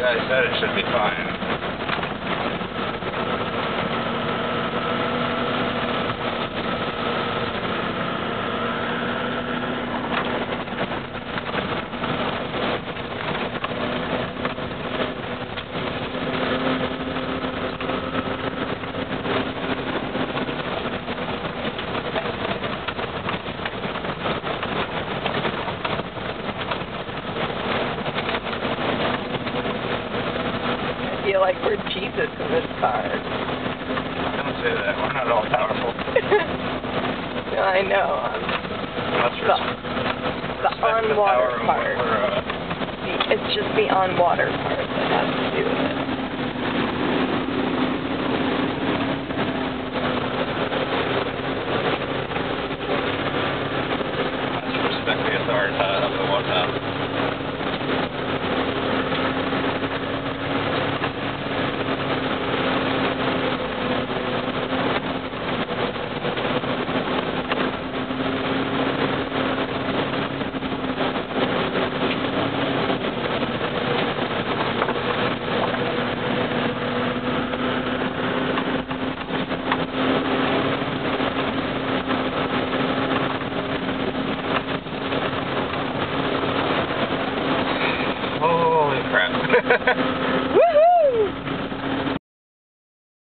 I said it should be fine. I feel like we're Jesus in this car. Don't say that. We're not all powerful. No, I know. The on-water part. It's just the on-water part that has to do with it. Let's respect the authority of the one. Holy crap. Woohoo!